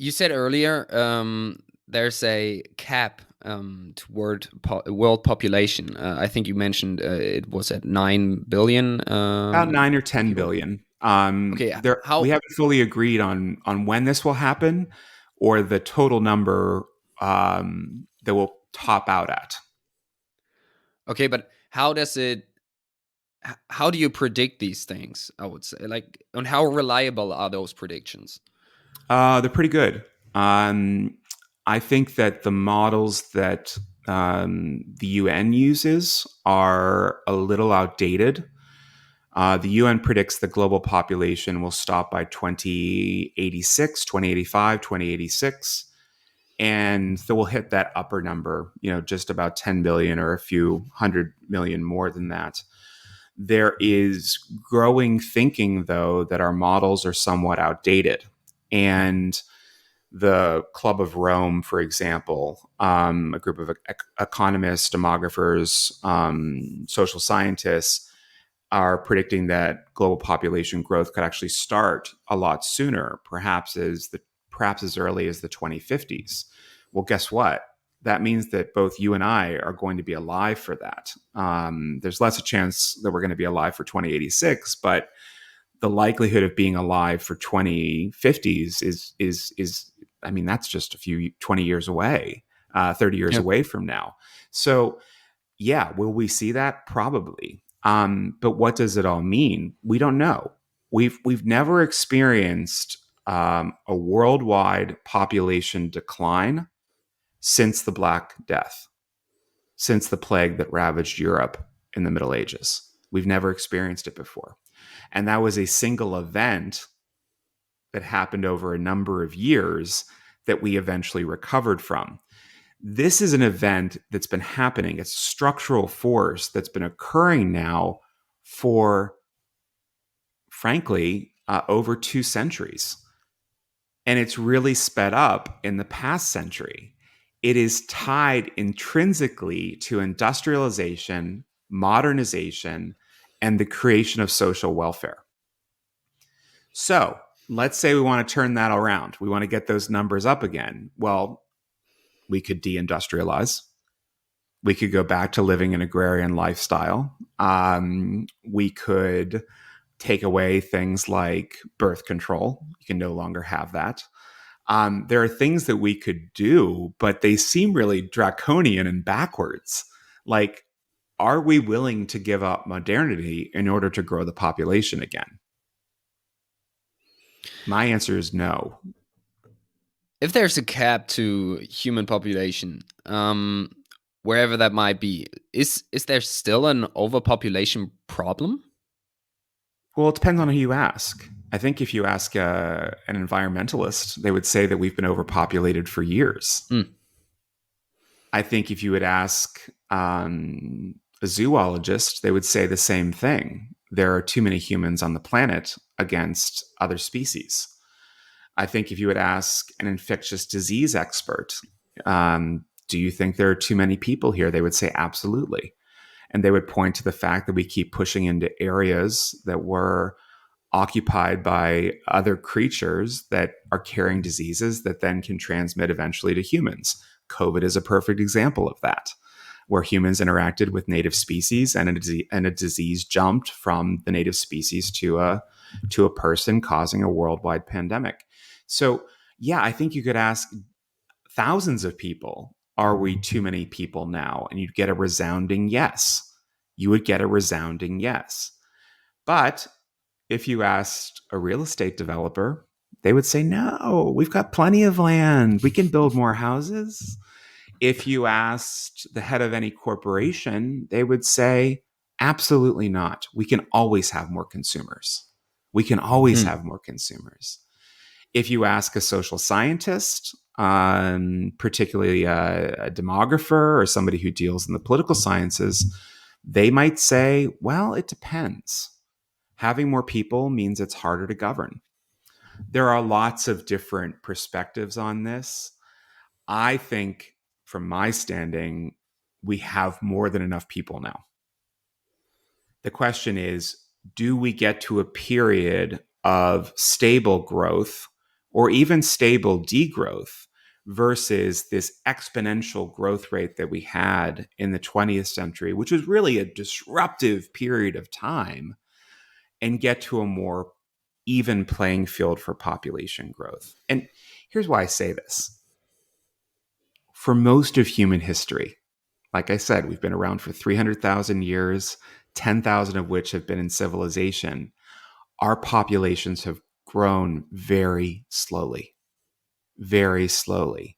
You said earlier there's a cap toward world population. I think you mentioned it was at 9 billion About 9 or 10 people. billion. Okay, There, we how? haven't fully agreed on when this will happen or the total number that will top out at. Okay, but how does it? How do you predict these things? I would say, like, and how reliable are those predictions? They're pretty good. Um, I think that the models that the UN uses are a little outdated. The UN predicts the global population will stop by 2086, 2085, 2086. And so we'll hit that upper number, just about 10 billion or a few 100 million more than that. There is growing thinking, though, that our models are somewhat outdated. And the Club of Rome, for example, a group of economists, demographers, social scientists, are predicting that global population growth could actually start a lot sooner, perhaps as early as the 2050s. Well, guess what? That means that both you and I are going to be alive for that. There's less a chance that we're going to be alive for 2086, but the likelihood of being alive for 2050s is I mean, that's just a few 20 years away, 30 years Yeah. away from now. So yeah, will we see that? Probably. But what does it all mean? We don't know. We've never experienced a worldwide population decline since the Black Death, since the plague that ravaged Europe in the Middle Ages. We've never experienced it before, and that was a single event that happened over a number of years that we eventually recovered from. This is an event that's been happening. It's a structural force that's been occurring now for, frankly, over 2 centuries. And it's really sped up in the past century. It is tied intrinsically to industrialization, modernization, and the creation of social welfare. So let's say we want to turn that around. We want to get those numbers up again. Well, we could deindustrialize. We could go back to living an agrarian lifestyle. We could take away things like birth control. You can no longer have that. There are things that we could do, but they seem really draconian and backwards. Like, are we willing to give up modernity in order to grow the population again? My answer is no. If there's a cap to human population, wherever that might be, is there still an overpopulation problem? Well, it depends on who you ask. I think if you ask an environmentalist, they would say that we've been overpopulated for years. Mm. I think if you would ask a zoologist, they would say the same thing. There are too many humans on the planet against other species. I think if you would ask an infectious disease expert, do you think there are too many people here? They would say absolutely. And they would point to the fact that we keep pushing into areas that were occupied by other creatures that are carrying diseases that then can transmit eventually to humans. COVID is a perfect example of that, where humans interacted with native species and a disease jumped from the native species to a person, causing a worldwide pandemic. So, yeah, I think you could ask thousands of people, are we too many people now? And you'd get a resounding yes. You would get a resounding yes. But if you asked a real estate developer, they would say, no, we've got plenty of land. We can build more houses. If you asked the head of any corporation, they would say, absolutely not. We can always have more consumers. We can always Mm. have more consumers. If you ask a social scientist, particularly a demographer or somebody who deals in the political sciences, they might say, well, it depends. Having more people means it's harder to govern. There are lots of different perspectives on this. I think, from my standing, we have more than enough people now. The question is, do we get to a period of stable growth or even stable degrowth versus this exponential growth rate that we had in the 20th century, which was really a disruptive period of time, and get to a more even playing field for population growth. And here's why I say this. For most of human history, like I said, we've been around for 300,000 years, 10,000 of which have been in civilization. Our populations have grown very slowly, very slowly.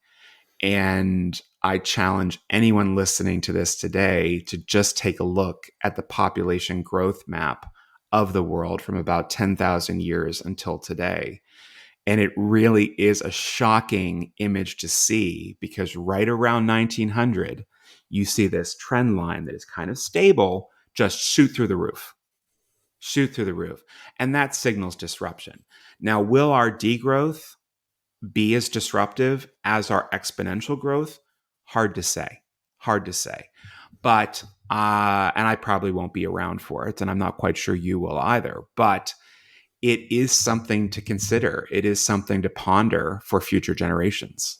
And I challenge anyone listening to this today to just take a look at the population growth map of the world from about 10,000 years until today. And it really is a shocking image to see, because right around 1900, you see this trend line that is kind of stable, just shoot through the roof. Shoot through the roof. And that signals disruption. Now, will our degrowth be as disruptive as our exponential growth? Hard to say. Hard to say. But, and I probably won't be around for it, and I'm not quite sure you will either. But it is something to consider. It is something to ponder for future generations.